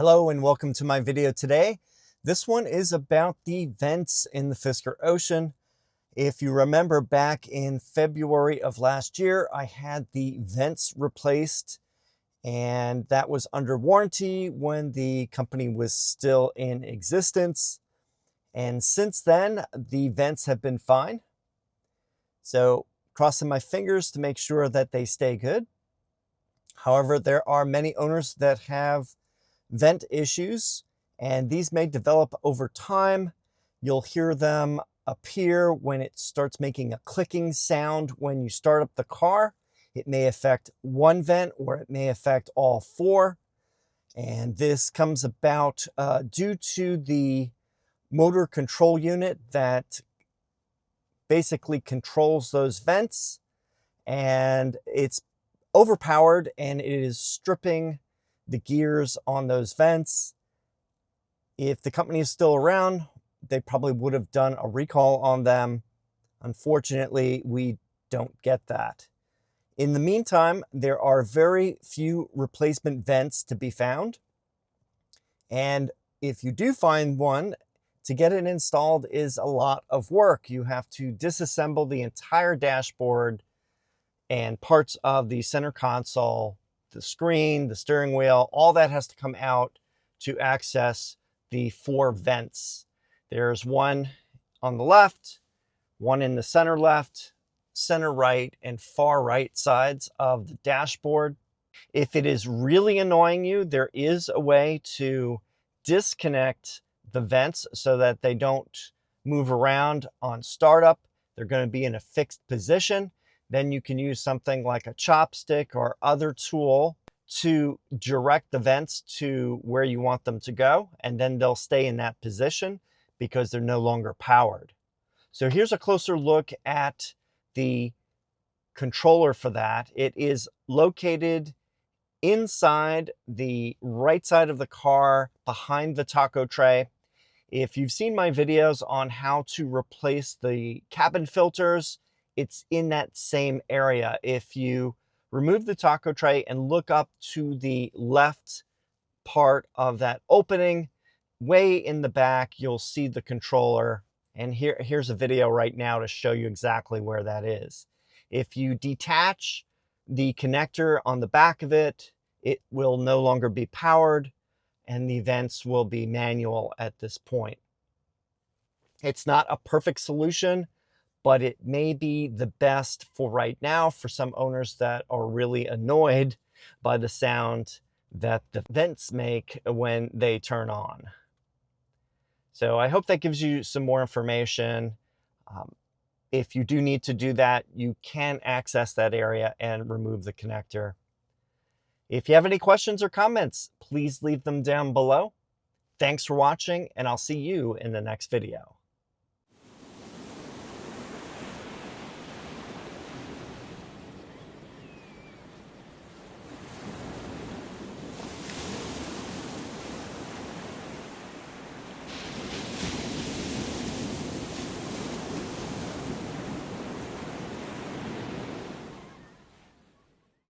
Hello and welcome to my video today. This one is about the vents in the Fisker Ocean. If you remember back in February of last year, I had the vents replaced and that was under warranty when the company was still in existence. And since then, the vents have been fine. So crossing my fingers to make sure that they stay good. However, there are many owners that have vent issues, and these may develop over time. You'll hear them appear when it starts making a clicking sound when you start up the car. It may affect one vent or it may affect all four. And this comes about due to the motor control unit that basically controls those vents, and it's overpowered and it is stripping the gears on those vents. If the company is still around, they probably would have done a recall on them. Unfortunately, we don't get that. In the meantime, there are very few replacement vents to be found. And if you do find one, to get it installed is a lot of work. You have to disassemble the entire dashboard and parts of the center console, the screen, the steering wheel, all that has to come out to access the four vents. There's one on the left, one in the center left, center right, and far right sides of the dashboard. If it is really annoying you, there is a way to disconnect the vents so that they don't move around on startup. They're going to be in a fixed position. Then you can use something like a chopstick or other tool to direct the vents to where you want them to go, and then they'll stay in that position because they're no longer powered. So here's a closer look at the controller for that. It is located inside the right side of the car behind the taco tray. If you've seen my videos on how to replace the cabin filters, it's in that same area. If you remove the taco tray and look up to the left part of that opening, way in the back, you'll see the controller. And here's a video right now to show you exactly where that is. If you detach the connector on the back of it, it will no longer be powered and the vents will be manual at this point. It's not a perfect solution, but it may be the best for right now for some owners that are really annoyed by the sound that the vents make when they turn on. So I hope that gives you some more information. If you do need to do that, you can access that area and remove the connector. If you have any questions or comments, please leave them down below. Thanks for watching, and I'll see you in the next video.